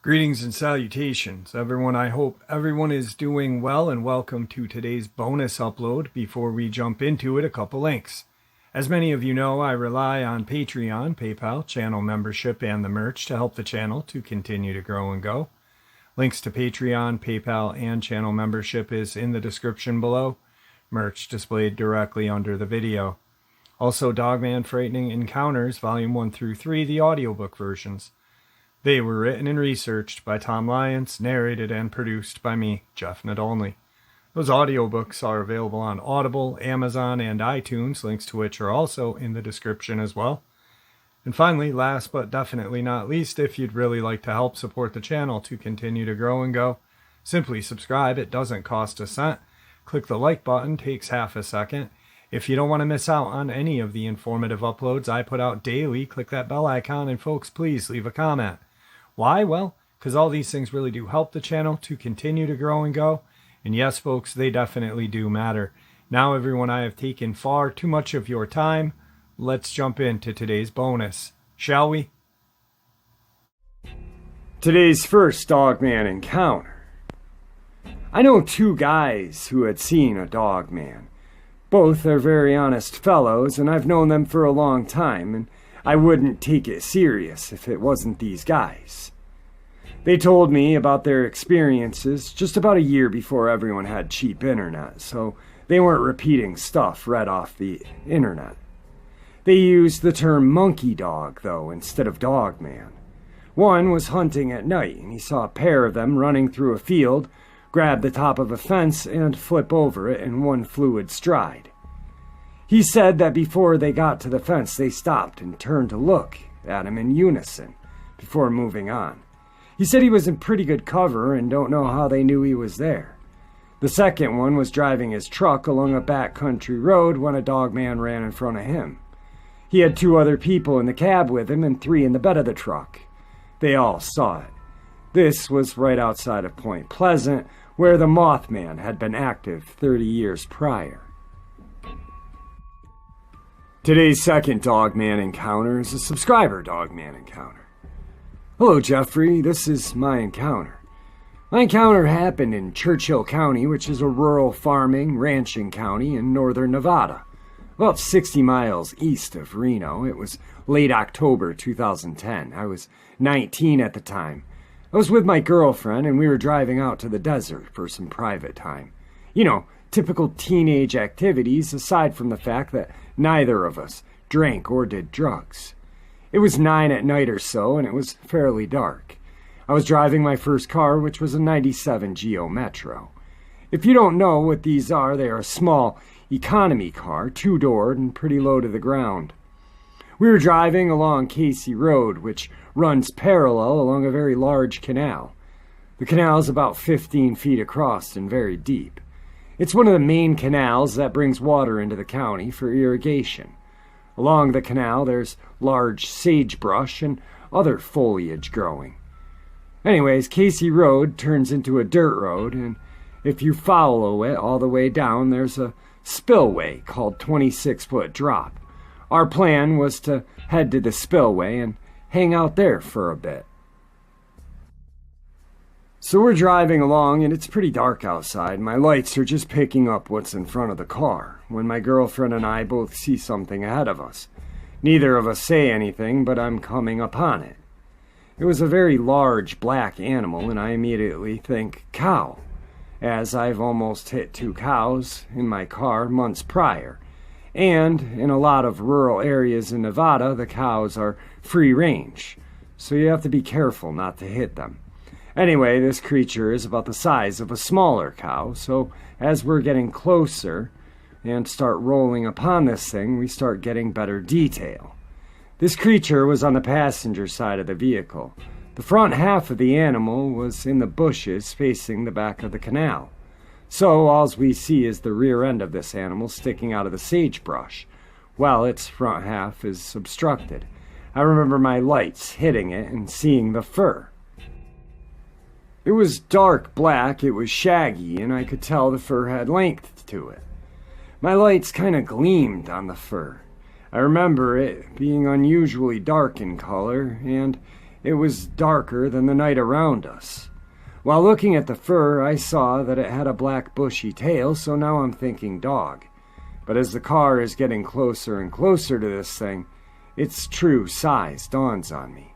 Greetings and salutations, everyone. I hope everyone is doing well, and welcome to today's bonus upload. Before we jump into it, a couple links. As many of you know, I rely on Patreon, PayPal, channel membership, and the merch to help the channel to continue to grow and go. Links to Patreon, PayPal, and channel membership is in the description below. Merch displayed directly under the video. Also, Dogman Frightening Encounters, Volume 1 through 3, the audiobook versions. They were written and researched by Tom Lyons, narrated and produced by me, Jeff Nadolny. Those audiobooks are available on Audible, Amazon, and iTunes, links to which are also in the description as well. And finally, last but definitely not least, if you'd really like to help support the channel to continue to grow and go, simply subscribe. It doesn't cost a cent. Click the like button, takes half a second. If you don't want to miss out on any of the informative uploads I put out daily, click that bell icon, and folks, please leave a comment. Why? Well, because all these things really do help the channel to continue to grow and go. And yes, folks, they definitely do matter. Now, everyone, I have taken far too much of your time. Let's jump into today's bonus, shall we? Today's first Dogman encounter. I know two guys who had seen a Dogman. Both are very honest fellows, and I've known them for a long time, and I wouldn't take it serious if it wasn't these guys. They told me about their experiences just about a year before everyone had cheap internet, so they weren't repeating stuff read off the internet. They used the term monkey dog, though, instead of Dogman. One was hunting at night, and he saw a pair of them running through a field, grab the top of a fence, and flip over it in one fluid stride. He said that before they got to the fence, they stopped and turned to look at him in unison before moving on. He said he was in pretty good cover and don't know how they knew he was there. The second one was driving his truck along a backcountry road when a Dogman ran in front of him. He had two other people in the cab with him and three in the bed of the truck. They all saw it. This was right outside of Point Pleasant, where the Mothman had been active 30 years prior. Today's second Dogman encounter is a subscriber Dogman encounter. Hello, Jeffrey. This is my encounter. My encounter happened in Churchill County, which is a rural farming, ranching county in northern Nevada, about 60 miles east of Reno. It was late October 2010. I was 19 at the time. I was with my girlfriend, and we were driving out to the desert for some private time. You know, typical teenage activities, aside from the fact that neither of us drank or did drugs. It was 9 at night or so, and it was fairly dark. I was driving my first car, which was a 97 Geo Metro. If you don't know what these are, they are a small economy car, two-doored and pretty low to the ground. We were driving along Casey Road, which runs parallel along a very large canal. The canal is about 15 feet across and very deep. It's one of the main canals that brings water into the county for irrigation. Along the canal, there's large sagebrush and other foliage growing. Anyways, Casey Road turns into a dirt road, and if you follow it all the way down, there's a spillway called 26-Foot Drop. Our plan was to head to the spillway and hang out there for a bit. So we're driving along, and it's pretty dark outside. My lights are just picking up what's in front of the car, when my girlfriend and I both see something ahead of us. Neither of us say anything, but I'm coming upon it. It was a very large black animal, and I immediately think cow, as I've almost hit two cows in my car months prior. And in a lot of rural areas in Nevada, the cows are free range, so you have to be careful not to hit them. Anyway, this creature is about the size of a smaller cow, so as we're getting closer and start rolling upon this thing, we start getting better detail. This creature was on the passenger side of the vehicle. The front half of the animal was in the bushes facing the back of the canal. So all we see is the rear end of this animal sticking out of the sagebrush, while its front half is obstructed. I remember my lights hitting it and seeing the fur. It was dark black, it was shaggy, and I could tell the fur had length to it. My lights kind of gleamed on the fur. I remember it being unusually dark in color, and it was darker than the night around us. While looking at the fur, I saw that it had a black bushy tail, so now I'm thinking dog. But as the car is getting closer and closer to this thing, its true size dawns on me.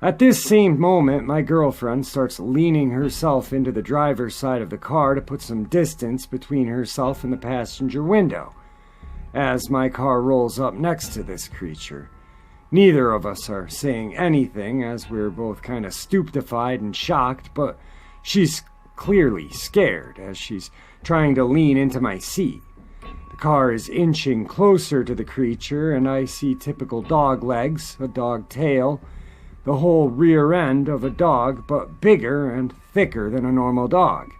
At this same moment, my girlfriend starts leaning herself into the driver's side of the car to put some distance between herself and the passenger window. As my car rolls up next to this creature, neither of us are saying anything as we're both kind of stupefied and shocked, but she's clearly scared as she's trying to lean into my seat. The car is inching closer to the creature, and I see typical dog legs, a dog tail, the whole rear end of a dog, but bigger and thicker than a normal dog.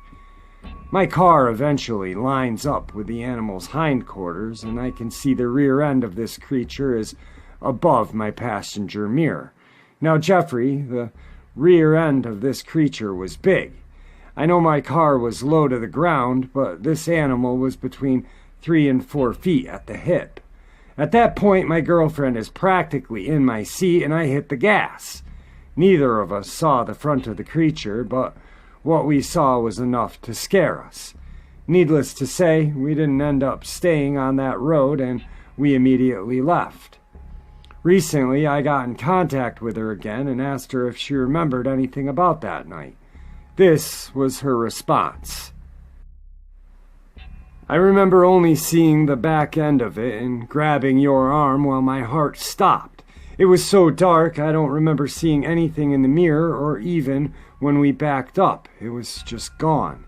My car eventually lines up with the animal's hindquarters, and I can see the rear end of this creature is above my passenger mirror. Now, Jeffrey, the rear end of this creature was big. I know my car was low to the ground, but this animal was between 3 and 4 feet at the hip. At that point, my girlfriend is practically in my seat, and I hit the gas. Neither of us saw the front of the creature, but what we saw was enough to scare us. Needless to say, we didn't end up staying on that road, and we immediately left. Recently, I got in contact with her again and asked her if she remembered anything about that night. This was her response. I remember only seeing the back end of it and grabbing your arm while my heart stopped. It was so dark, I don't remember seeing anything in the mirror or even when we backed up. It was just gone.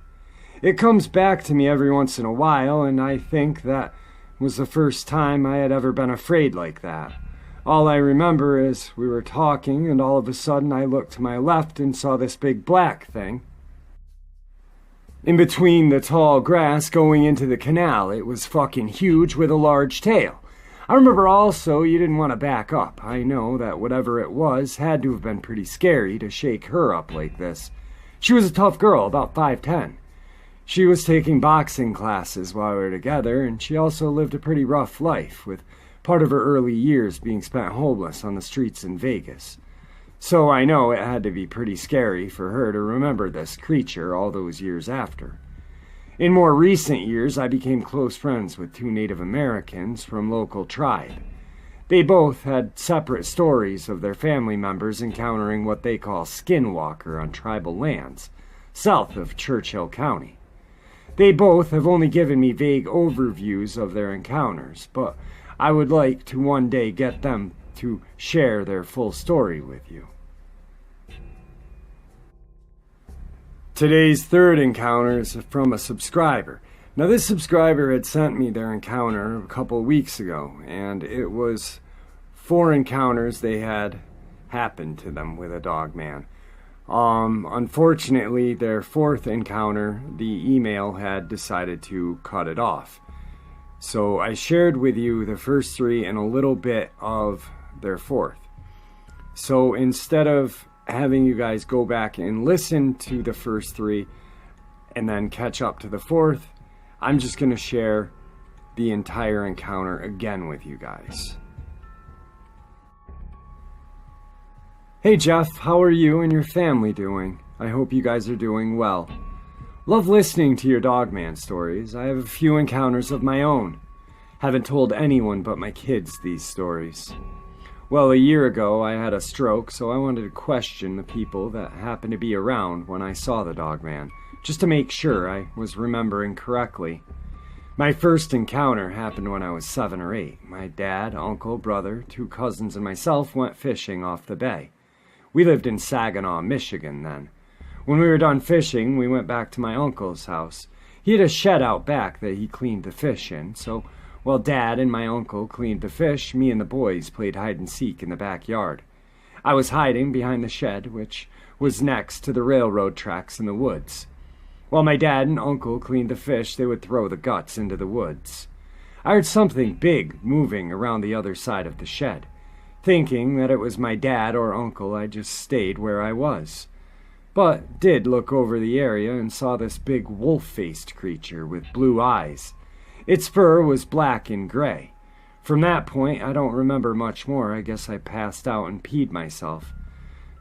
It comes back to me every once in a while, and I think that was the first time I had ever been afraid like that. All I remember is we were talking, and all of a sudden I looked to my left and saw this big black thing. In between the tall grass going into the canal, it was fucking huge with a large tail. I remember also you didn't want to back up. I know that whatever it was had to have been pretty scary to shake her up like this. She was a tough girl, about 5'10". She was taking boxing classes while we were together, and she also lived a pretty rough life, with part of her early years being spent homeless on the streets in Vegas. So I know it had to be pretty scary for her to remember this creature all those years after. In more recent years, I became close friends with 2 Native Americans from local tribe. They both had separate stories of their family members encountering what they call skinwalker on tribal lands, south of Churchill County. They both have only given me vague overviews of their encounters, but I would like to one day get them to share their full story with you. Today's third encounter is from a subscriber. Now, this subscriber had sent me their encounter a couple of weeks ago, and it was 4 encounters they had happened to them with a Dogman. Unfortunately, their 4th encounter, the email had decided to cut it off. So I shared with you the first 3 and a little bit of their 4th. So instead of having you guys go back and listen to the first 3 and then catch up to the 4th, I'm just going to share the entire encounter again with you guys. Hey Jeff, how are you and your family doing? I hope you guys are doing well. Love listening to your Dogman stories. I have a few encounters of my own. Haven't told anyone but my kids these stories. Well, a year ago I had a stroke, so I wanted to question the people that happened to be around when I saw the Dogman, just to make sure I was remembering correctly. My first encounter happened when I was 7 or 8. My dad, uncle, brother, 2 cousins, and myself went fishing off the bay. We lived in Saginaw, Michigan then. When we were done fishing, we went back to my uncle's house. He had a shed out back that he cleaned the fish in, so while Dad and my uncle cleaned the fish, me and the boys played hide-and-seek in the backyard. I was hiding behind the shed, which was next to the railroad tracks in the woods. While my dad and uncle cleaned the fish, they would throw the guts into the woods. I heard something big moving around the other side of the shed. Thinking that it was my dad or uncle, I just stayed where I was. But did look over the area and saw this big wolf-faced creature with blue eyes. Its fur was black and gray. From that point, I don't remember much more. I guess I passed out and peed myself.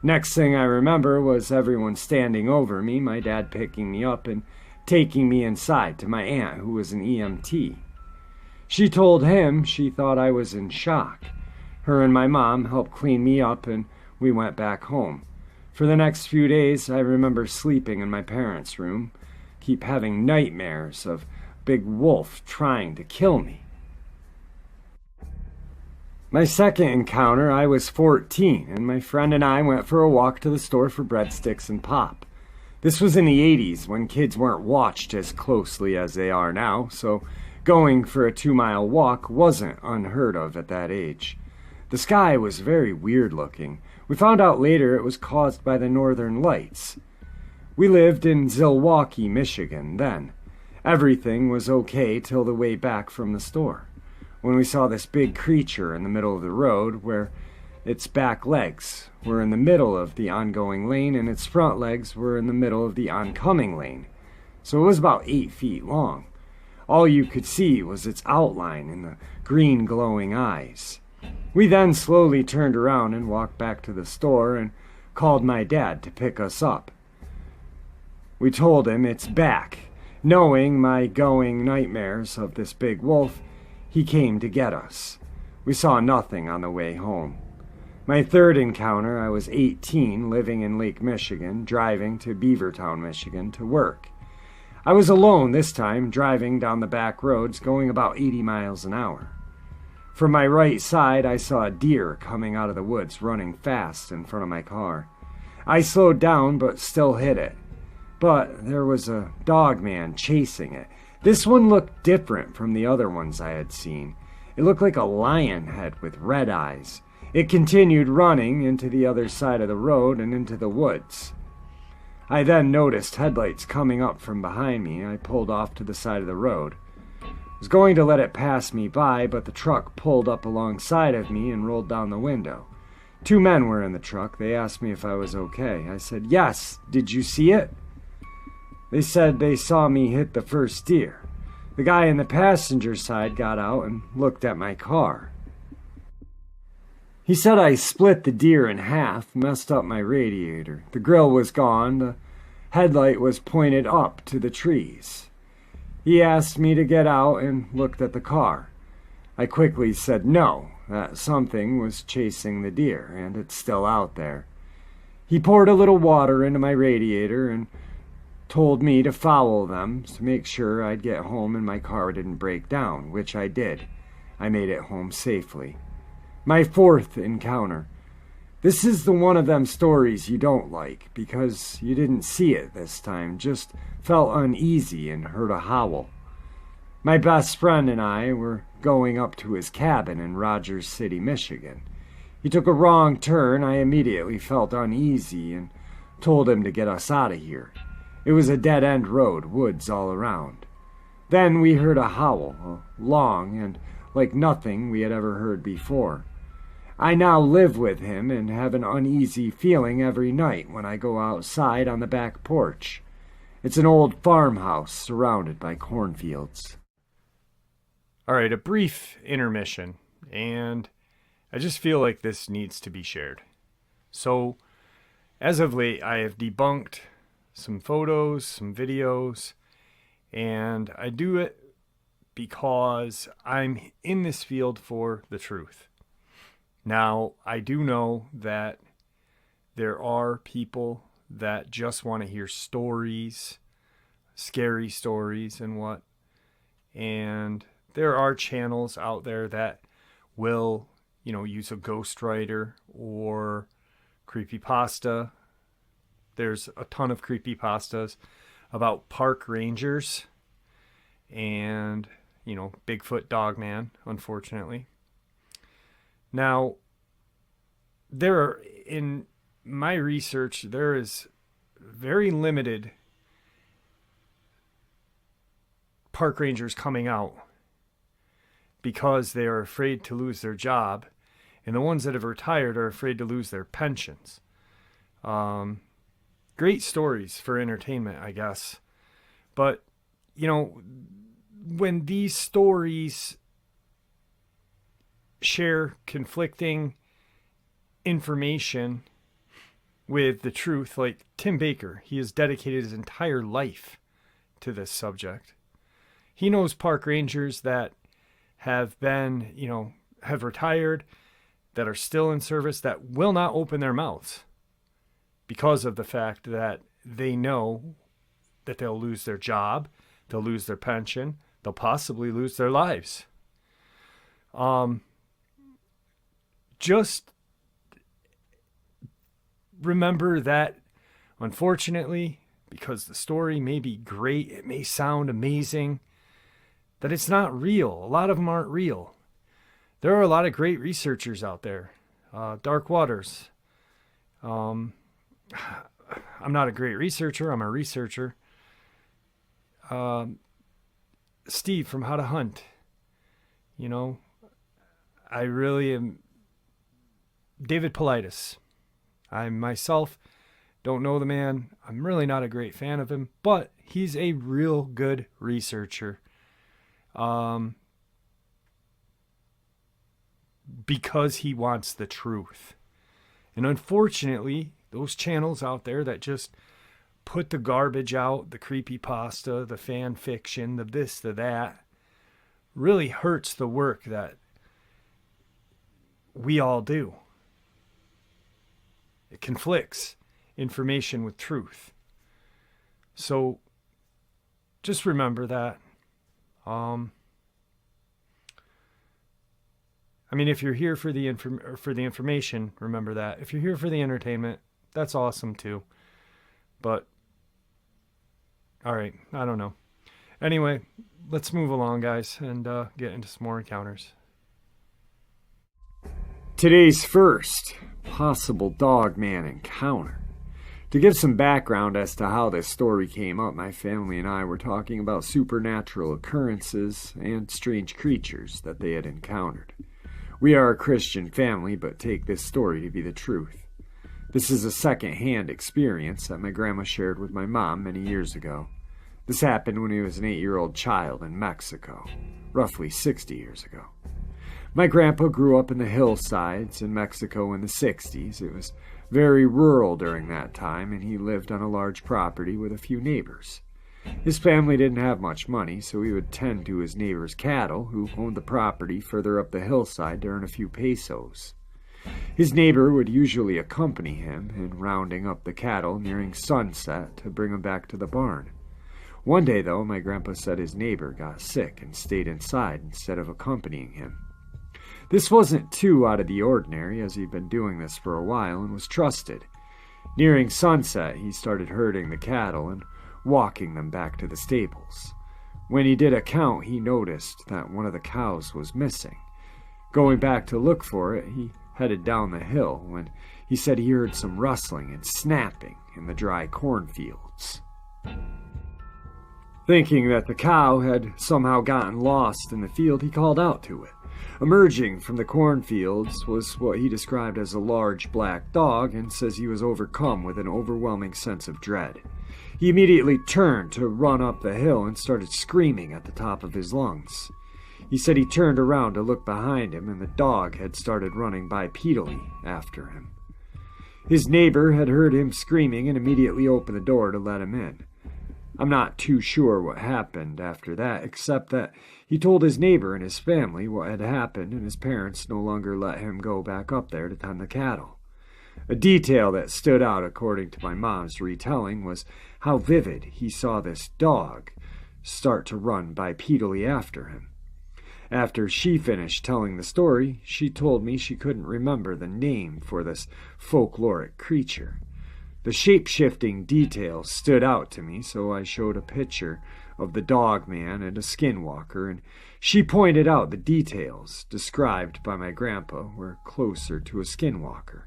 Next thing I remember was everyone standing over me, my dad picking me up and taking me inside to my aunt, who was an EMT. She told him she thought I was in shock. Her and my mom helped clean me up and we went back home. For the next few days, I remember sleeping in my parents' room, keep having nightmares of big wolf trying to kill me. My second encounter, I was 14, and my friend and I went for a walk to the store for breadsticks and pop. This was in the 80s, when kids weren't watched as closely as they are now, so going for a 2-mile walk wasn't unheard of at that age. The sky was very weird looking. We found out later it was caused by the northern lights. We lived in Zilwaukee, Michigan, then. Everything was okay till the way back from the store, when we saw this big creature in the middle of the road where its back legs were in the middle of the ongoing lane and its front legs were in the middle of the oncoming lane. So it was about 8 feet long. All you could see was its outline and the green glowing eyes. We then slowly turned around and walked back to the store and called my dad to pick us up. We told him it's back. Knowing my going nightmares of this big wolf, he came to get us. We saw nothing on the way home. My third encounter, I was 18, living in Lake Michigan, driving to Beavertown, Michigan, to work. I was alone this time, driving down the back roads, going about 80 miles an hour. From my right side, I saw a deer coming out of the woods, running fast in front of my car. I slowed down, but still hit it. But there was a Dogman chasing it. This one looked different from the other ones I had seen. It looked like a lion head with red eyes. It continued running into the other side of the road and into the woods. I then noticed headlights coming up from behind me, and I pulled off to the side of the road. I was going to let it pass me by, but the truck pulled up alongside of me and rolled down the window. 2 men were in the truck. They asked me if I was okay. I said, "Yes. Did you see it?" They said they saw me hit the first deer. The guy in the passenger side got out and looked at my car. He said I split the deer in half, messed up my radiator. The grill was gone. The headlight was pointed up to the trees. He asked me to get out and looked at the car. I quickly said no, that something was chasing the deer, and it's still out there. He poured a little water into my radiator and told me to follow them to make sure I'd get home and my car didn't break down, which I did. I made it home safely. My fourth encounter. This is the one of them stories you don't like because you didn't see it this time, just felt uneasy and heard a howl. My best friend and I were going up to his cabin in Rogers City, Michigan. He took a wrong turn. I immediately felt uneasy and told him to get us out of here. It was a dead-end road, woods all around. Then we heard a howl, long and like nothing we had ever heard before. I now live with him and have an uneasy feeling every night when I go outside on the back porch. It's an old farmhouse surrounded by cornfields. All right, a brief intermission, and I just feel like this needs to be shared. So, as of late, I have debunked some photos, some videos, and I do it because I'm in this field for the truth. Now, I do know that there are people that just want to hear stories, scary stories and what, and there are channels out there that will, use a ghostwriter or creepypasta. There's a ton of creepypastas about park rangers and, Bigfoot Dogman, unfortunately. Now, in my research, there is very limited park rangers coming out because they are afraid to lose their job, and the ones that have retired are afraid to lose their pensions. Great stories for entertainment, I guess. But, when these stories share conflicting information with the truth, like Tim Baker, he has dedicated his entire life to this subject. He knows park rangers that have been, have retired, that are still in service, that will not open their mouths because of the fact that they know that they'll lose their job, they'll lose their pension, they'll possibly lose their lives. Just remember that, unfortunately, because the story may be great, it may sound amazing, that it's not real. A lot of them aren't real. There are a lot of great researchers out there. Dark Waters. I'm not a great researcher. I'm a researcher. Steve from How to Hunt. I really am. David Politis. I myself don't know the man. I'm really not a great fan of him, but he's a real good researcher. Because he wants the truth. And unfortunately, those channels out there that just put the garbage out, the creepypasta, the fan fiction, the this, the that, really hurts the work that we all do. It conflicts information with truth. So just remember that. If you're here for the information, remember that. If you're here for the entertainment, that's awesome too. But, all right, I don't know. Anyway, let's move along, guys, and get into some more encounters. Today's first possible Dogman encounter. To give some background as to how this story came up, my family and I were talking about supernatural occurrences and strange creatures that they had encountered. We are a Christian family, but take this story to be the truth. This is a second-hand experience that my grandma shared with my mom many years ago. This happened when he was an 8-year-old child in Mexico, roughly 60 years ago. My grandpa grew up in the hillsides in Mexico in the 60s. It was very rural during that time, and he lived on a large property with a few neighbors. His family didn't have much money, so he would tend to his neighbors' cattle, who owned the property further up the hillside, to earn a few pesos. His neighbor would usually accompany him in rounding up the cattle nearing sunset to bring them back to the barn. One day, though, my grandpa said his neighbor got sick and stayed inside instead of accompanying him. This wasn't too out of the ordinary, as he'd been doing this for a while and was trusted. Nearing sunset, he started herding the cattle and walking them back to the stables. When he did a count, he noticed that one of the cows was missing. Going back to look for it, he headed down the hill when he said he heard some rustling and snapping in the dry cornfields. Thinking that the cow had somehow gotten lost in the field, he called out to it. Emerging from the cornfields was what he described as a large black dog, and says he was overcome with an overwhelming sense of dread. He immediately turned to run up the hill and started screaming at the top of his lungs. He said he turned around to look behind him, and the dog had started running bipedally after him. His neighbor had heard him screaming and immediately opened the door to let him in. I'm not too sure what happened after that, except that he told his neighbor and his family what had happened, and his parents no longer let him go back up there to tend the cattle. A detail that stood out, according to my mom's retelling, was how vivid he saw this dog start to run bipedally after him. After she finished telling the story, she told me she couldn't remember the name for this folkloric creature. The shape-shifting details stood out to me, so I showed a picture of the Dogman and a skinwalker, and she pointed out the details described by my grandpa were closer to a skinwalker.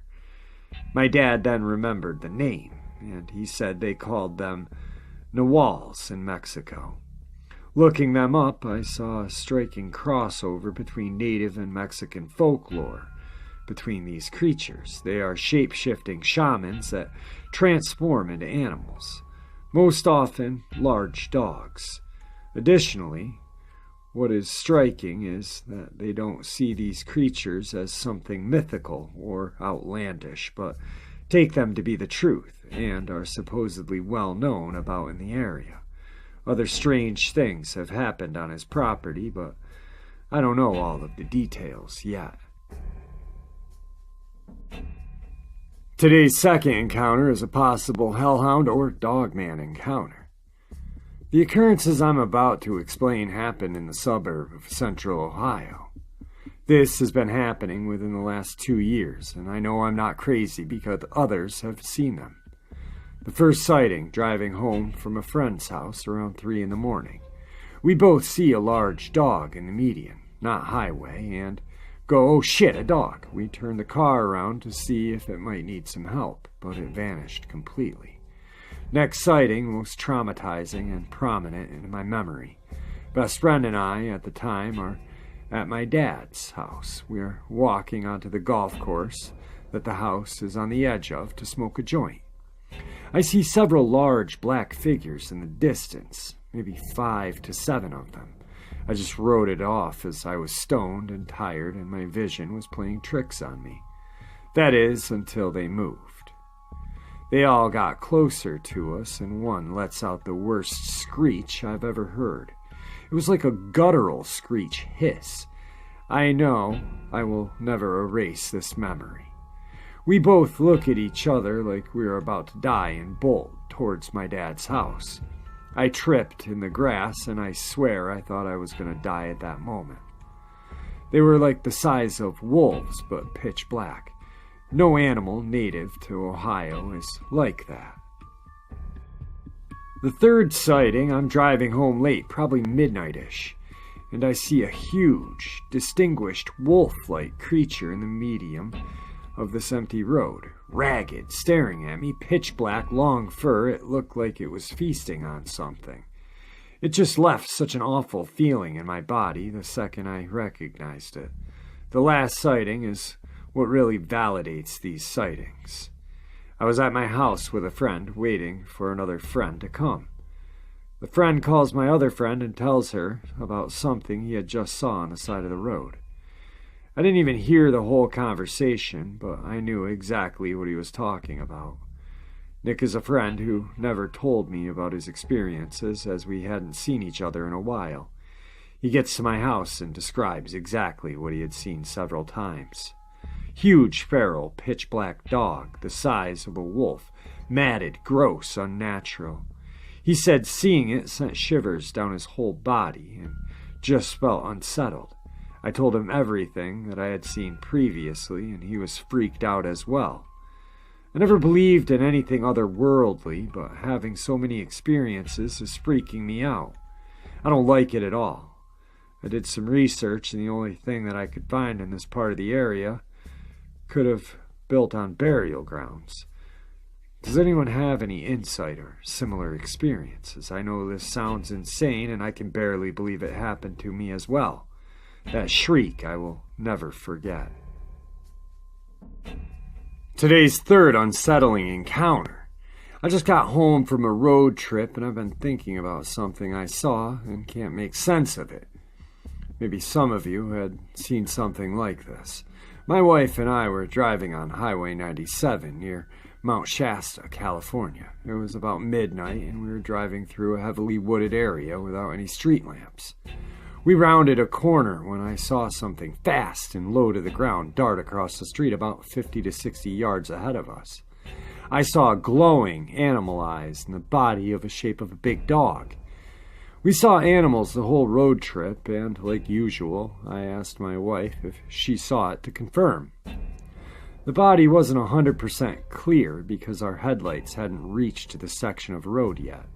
My dad then remembered the name, and he said they called them Nahuals in Mexico. Looking them up, I saw a striking crossover between native and Mexican folklore. Between these creatures, they are shape-shifting shamans that transform into animals, most often large dogs. Additionally, what is striking is that they don't see these creatures as something mythical or outlandish, but take them to be the truth and are supposedly well known about in the area. Other strange things have happened on his property, but I don't know all of the details yet. Today's second encounter is a possible hellhound or dogman encounter. The occurrences I'm about to explain happened in the suburb of central Ohio. This has been happening within the last 2 years, and I know I'm not crazy because others have seen them. The first sighting, driving home from a friend's house around 3 in the morning. We both see a large dog in the median, not highway, and go, "Oh shit, a dog." We turn the car around to see if it might need some help, but it vanished completely. Next sighting, most traumatizing and prominent in my memory. Best friend and I, at the time, are at my dad's house. We are walking onto the golf course that the house is on the edge of to smoke a joint. I see several large black figures in the distance, maybe 5 to 7 of them. I just wrote it off as I was stoned and tired and my vision was playing tricks on me. That is, until they moved. They all got closer to us and one lets out the worst screech I've ever heard. It was like a guttural screech hiss. I know I will never erase this memory. We both look at each other like we are about to die and bolt towards my dad's house. I tripped in the grass, and I swear I thought I was going to die at that moment. They were like the size of wolves, but pitch black. No animal native to Ohio is like that. The third sighting, I'm driving home late, probably midnight-ish, and I see a huge, distinguished wolf-like creature in the medium of this empty road, ragged, staring at me, pitch black, long fur. It looked like it was feasting on something. It just left such an awful feeling in my body the second I recognized it. The last sighting is what really validates these sightings. I was at my house with a friend, waiting for another friend to come. The friend calls my other friend and tells her about something he had just saw on the side of the road. I didn't even hear the whole conversation, but I knew exactly what he was talking about. Nick is a friend who never told me about his experiences, as we hadn't seen each other in a while. He gets to my house and describes exactly what he had seen several times. Huge, feral, pitch-black dog, the size of a wolf, matted, gross, unnatural. He said seeing it sent shivers down his whole body and just felt unsettled. I told him everything that I had seen previously, and he was freaked out as well. I never believed in anything otherworldly, but having so many experiences is freaking me out. I don't like it at all. I did some research, and the only thing that I could find in this part of the area could have built on burial grounds. Does anyone have any insight or similar experiences? I know this sounds insane, and I can barely believe it happened to me as well. That shriek I will never forget. Today's third unsettling encounter. I just got home from a road trip and I've been thinking about something I saw and can't make sense of it. Maybe some of you had seen something like this. My wife and I were driving on Highway 97 near Mount Shasta, California. It was about midnight and we were driving through a heavily wooded area without any street lamps. We rounded a corner when I saw something fast and low to the ground dart across the street about 50 to 60 yards ahead of us. I saw glowing animal eyes and the body of the shape of a big dog. We saw animals the whole road trip, and like usual, I asked my wife if she saw it to confirm. The body wasn't 100% clear because our headlights hadn't reached the section of road yet.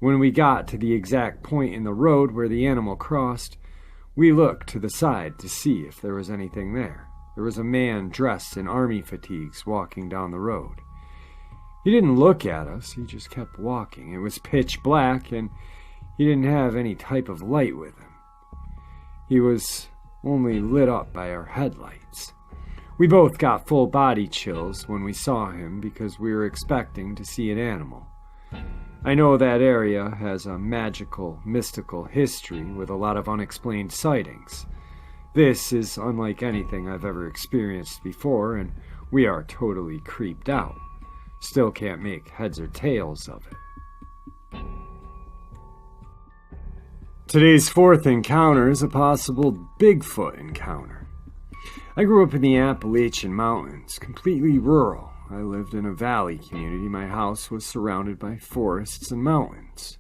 When we got to the exact point in the road where the animal crossed, we looked to the side to see if there was anything there. There was a man dressed in army fatigues walking down the road. He didn't look at us, he just kept walking. It was pitch black and he didn't have any type of light with him. He was only lit up by our headlights. We both got full body chills when we saw him because we were expecting to see an animal. I know that area has a magical, mystical history with a lot of unexplained sightings. This is unlike anything I've ever experienced before, and we are totally creeped out. Still can't make heads or tails of it. Today's fourth encounter is a possible Bigfoot encounter. I grew up in the Appalachian Mountains, completely rural. I lived in a valley community. My house was surrounded by forests and mountains.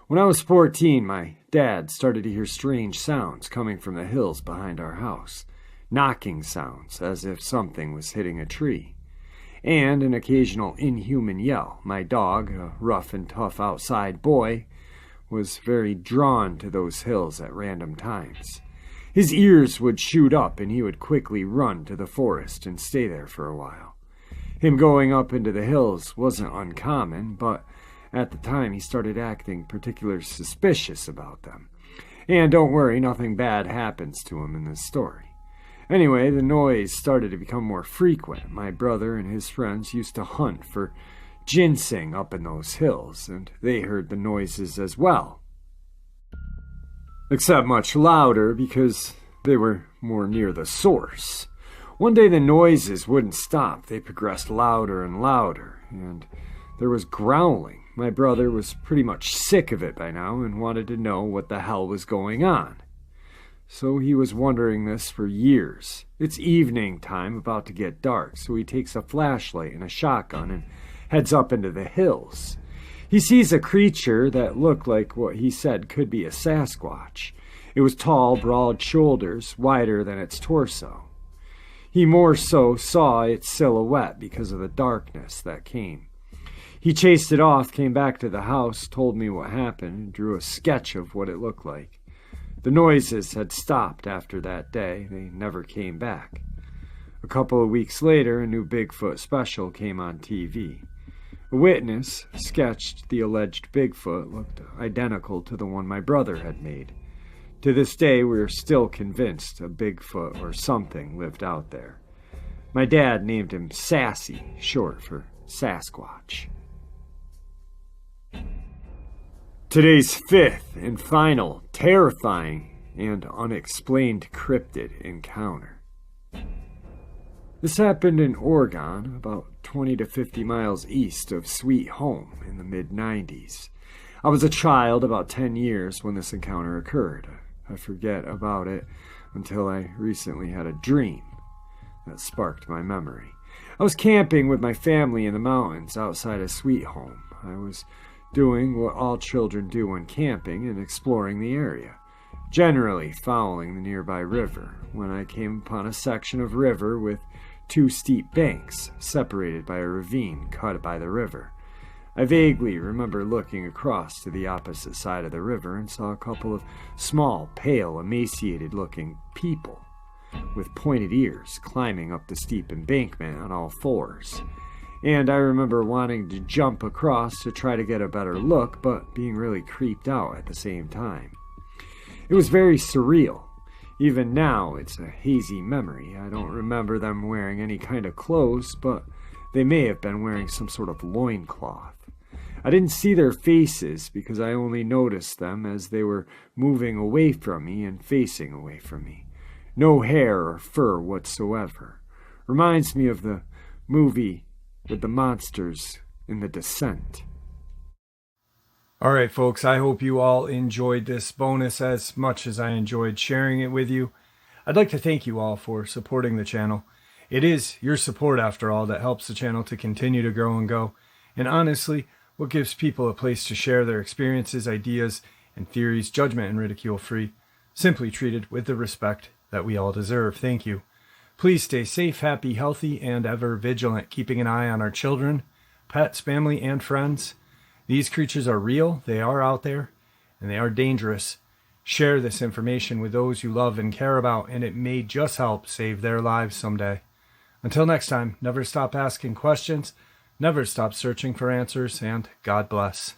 When I was 14, my dad started to hear strange sounds coming from the hills behind our house, knocking sounds as if something was hitting a tree, and an occasional inhuman yell. My dog, a rough and tough outside boy, was very drawn to those hills at random times. His ears would shoot up and he would quickly run to the forest and stay there for a while. Him going up into the hills wasn't uncommon, but at the time he started acting particularly suspicious about them. And don't worry, nothing bad happens to him in this story. Anyway, the noise started to become more frequent. My brother and his friends used to hunt for ginseng up in those hills, and they heard the noises as well. Except much louder because they were more near the source. One day the noises wouldn't stop. They progressed louder and louder, and there was growling. My brother was pretty much sick of it by now and wanted to know what the hell was going on. So he was wondering this for years. It's evening time, about to get dark, so he takes a flashlight and a shotgun and heads up into the hills. He sees a creature that looked like what he said could be a sasquatch. It was tall, broad shoulders, wider than its torso. He more so saw its silhouette because of the darkness that came. He chased it off, came back to the house, told me what happened, and drew a sketch of what it looked like. The noises had stopped after that day. They never came back. A couple of weeks later, a new Bigfoot special came on TV. A witness sketched the alleged Bigfoot looked identical to the one my brother had made. To this day, we are still convinced a Bigfoot or something lived out there. My dad named him Sassy, short for Sasquatch. Today's fifth and final terrifying and unexplained cryptid encounter. This happened in Oregon, about 20 to 50 miles east of Sweet Home in the mid-90s. I was a child, about 10 years, when this encounter occurred. I forget about it until I recently had a dream that sparked my memory. I was camping with my family in the mountains outside of Sweet Home. I was doing what all children do when camping and exploring the area, generally following the nearby river, when I came upon a section of river with two steep banks separated by a ravine cut by the river. I vaguely remember looking across to the opposite side of the river and saw a couple of small, pale, emaciated-looking people with pointed ears climbing up the steep embankment on all fours. And I remember wanting to jump across to try to get a better look, but being really creeped out at the same time. It was very surreal. Even now, it's a hazy memory. I don't remember them wearing any kind of clothes, but they may have been wearing some sort of loincloth. I didn't see their faces because I only noticed them as they were moving away from me and facing away from me. No hair or fur whatsoever. Reminds me of the movie with the monsters in The Descent. All right, folks, I hope you all enjoyed this bonus as much as I enjoyed sharing it with you. I'd like to thank you all for supporting the channel. It is your support, after all, that helps the channel to continue to grow and go. And honestly, what gives people a place to share their experiences, ideas, and theories, judgment and ridicule free, simply treated with the respect that we all deserve. Thank you. Please stay safe, happy, healthy, and ever vigilant, keeping an eye on our children, pets, family, and friends. These creatures are real, they are out there, and they are dangerous. Share this information with those you love and care about, and it may just help save their lives someday. Until next time, never stop asking questions, never stop searching for answers, and God bless.